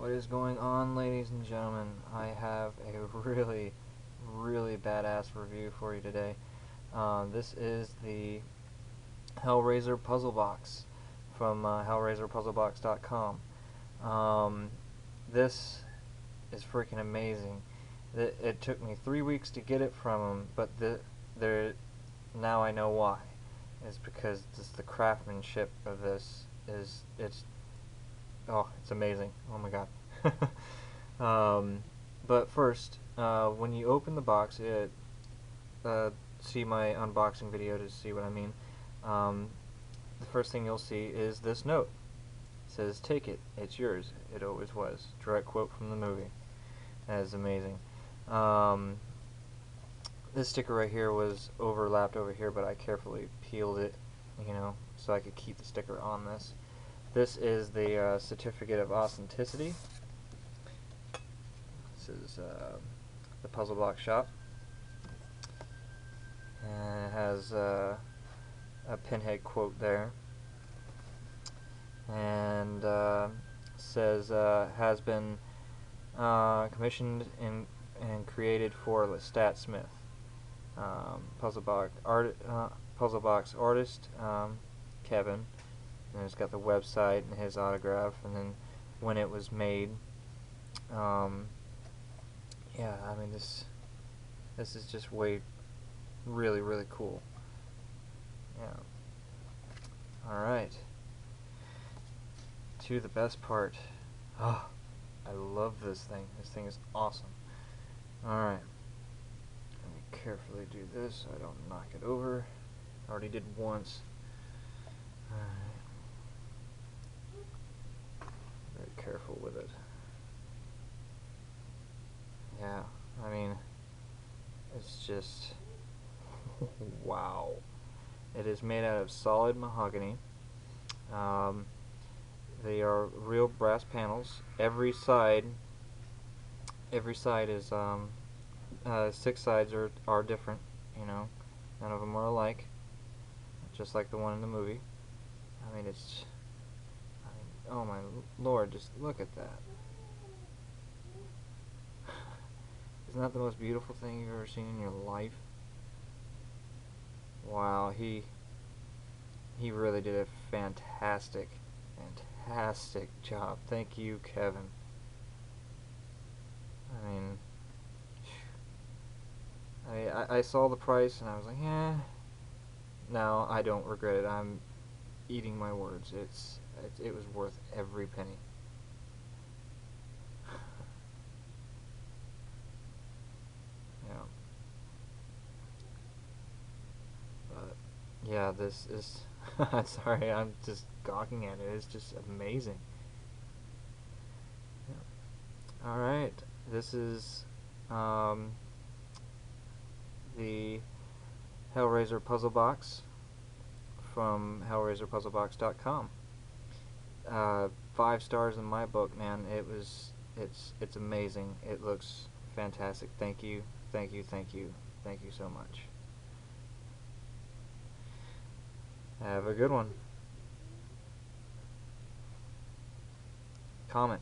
What is going on, ladies and gentlemen? I have a really badass review for you today. This is the Hellraiser puzzle box from hellraiserpuzzlebox.com. This is freaking amazing. It took me 3 weeks to get it from them, but now I know why. It's because the craftsmanship of this it's amazing. Oh my god. But first, when you open the box, see my unboxing video to see what I mean. The first thing you'll see is this note. It says, "Take it, it's yours, it always was." Direct quote from the movie. That is amazing. This sticker right here was overlapped over here, but I carefully peeled it, so I could keep the sticker on this. This is the certificate of authenticity. This is the Puzzle Box shop, and it has a pinhead quote there, and says has been commissioned and created for Lestat Smith, Puzzle Box artist Kevin. And it's got the website and his autograph, and then when it was made. Yeah, I mean, this is just really cool. Yeah. Alright. To the best part. Oh, I love this thing. This thing is awesome. Alright. Let me carefully do this so I don't knock it over. I already did once. Alright. Very careful with it. Yeah, I mean, it's just wow. It is made out of solid mahogany. They are real brass panels. Every side is 6 sides are different. None of them are alike, just like the one in the movie. I mean, oh my lord, just look at that. Isn't that the most beautiful thing you've ever seen in your life? Wow, he really did a fantastic job. Thank you, Kevin. I mean, I saw the price and I was like, yeah. Now I don't regret it. I'm eating my words. It was worth every penny. Yeah. But yeah, this is sorry, I'm just gawking at it. It's just amazing. Yeah. Alright, this is the Hellraiser puzzle box from hellraiserpuzzlebox.com. 5 stars in my book, man. It's amazing. It looks fantastic. Thank you so much. Have a good one. Comment.